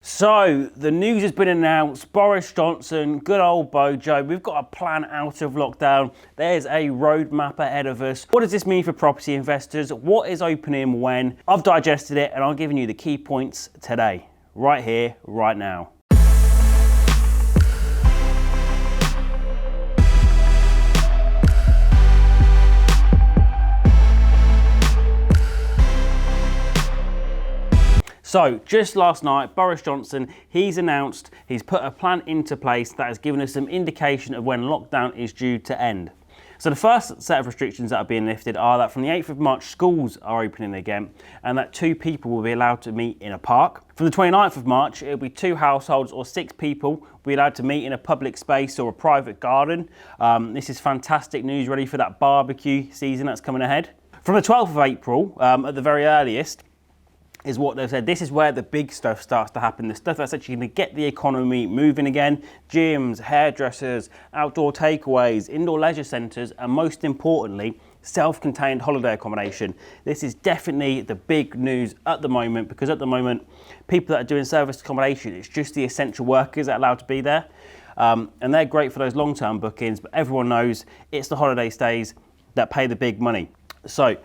So, the news has been announced. Boris Johnson, good old Bojo, we've got a plan out of lockdown. There's a roadmap ahead of us. What does this mean for property investors? What is opening when? I've digested it and I'm giving you the key points today, right here, right now. So, just last night, Boris Johnson, he's announced he's put a plan into place that has given us some indication of when lockdown is due to end. So the first set of restrictions that are being lifted are that from the 8th of March, schools are opening again, and that 2 people will be allowed to meet in a park. From the 29th of March, it'll be 2 households or 6 people will be allowed to meet in a public space or a private garden. This is fantastic news, ready for that barbecue season that's coming ahead. From the 12th of April, at the very earliest, is what they've said. This is where the big stuff starts to happen. The stuff that's actually going to get the economy moving again. Gyms, hairdressers, outdoor takeaways, indoor leisure centres, and most importantly, self-contained holiday accommodation. This is definitely the big news at the moment, because at the moment, people that are doing service accommodation, it's just the essential workers that are allowed to be there. And they're great for those long-term bookings, but everyone knows it's the holiday stays that pay the big money. So,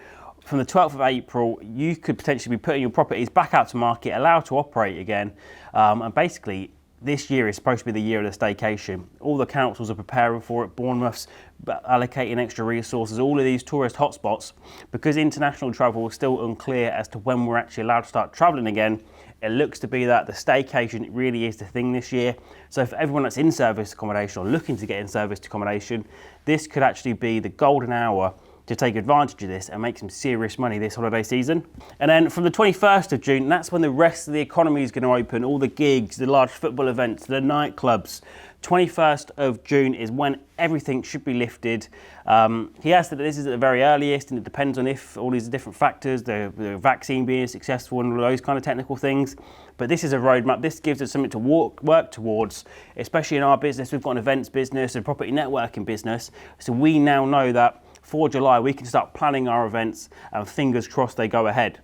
from the 12th of April, you could potentially be putting your properties back out to market, allowed to operate again. And basically, this year is supposed to be the year of the staycation. All the councils are preparing for it. Bournemouth's allocating extra resources, all of these tourist hotspots. Because international travel is still unclear as to when we're actually allowed to start travelling again, it looks to be that the staycation really is the thing this year. So for everyone that's in service accommodation or looking to get in service accommodation, this could actually be the golden hour to take advantage of this and make some serious money this holiday season. And then from the 21st of June, that's when the rest of the economy is going to open, all the gigs, the large football events, the nightclubs. 21st of June is when everything should be lifted. He has said that this is at the very earliest, and it depends on if all these different factors, the vaccine being successful and all those kind of technical things. But this is a roadmap. This gives us something to work towards, especially in our business. We've got an events business, a property networking business. So we now know that for July, we can start planning our events and fingers crossed they go ahead.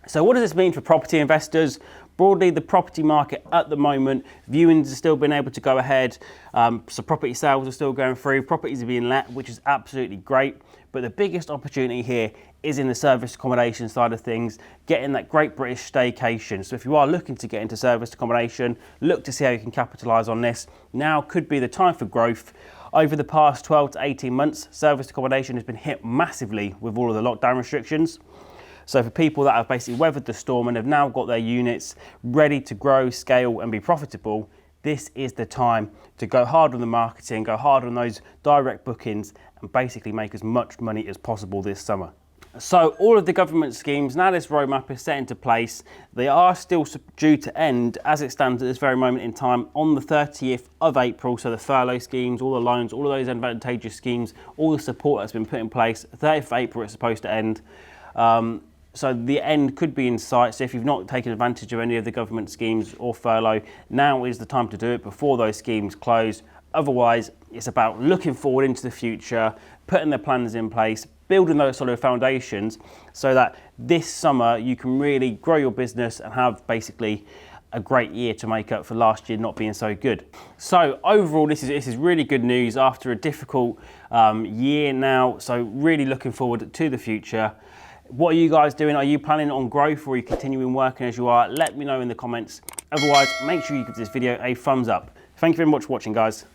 So what does this mean for property investors? Broadly, the property market at the moment, viewings are still being able to go ahead. So property sales are still going through. Properties are being let, which is absolutely great. But the biggest opportunity here is in the service accommodation side of things, getting that great British staycation. So if you are looking to get into service accommodation, look to see how you can capitalise on this. Now could be the time for growth. Over the past 12 to 18 months, service accommodation has been hit massively with all of the lockdown restrictions. So for people that have basically weathered the storm and have now got their units ready to grow, scale and be profitable, this is the time to go hard on the marketing, go hard on those direct bookings and basically make as much money as possible this summer. So all of the government schemes, now this roadmap is set into place, they are still due to end as it stands at this very moment in time on the 30th of April. So the furlough schemes, all the loans, all of those advantageous schemes, all the support that's been put in place, 30th of April it's supposed to end. So the end could be in sight. So if you've not taken advantage of any of the government schemes or furlough, now is the time to do it before those schemes close. Otherwise, it's about looking forward into the future, putting the plans in place, building those sort of foundations so that this summer you can really grow your business and have basically a great year to make up for last year not being so good. So overall, this is really good news after a difficult year now. So really looking forward to the future. What are you guys doing? Are you planning on growth or are you continuing working as you are? Let me know in the comments. Otherwise, make sure you give this video a thumbs up. Thank you very much for watching, guys.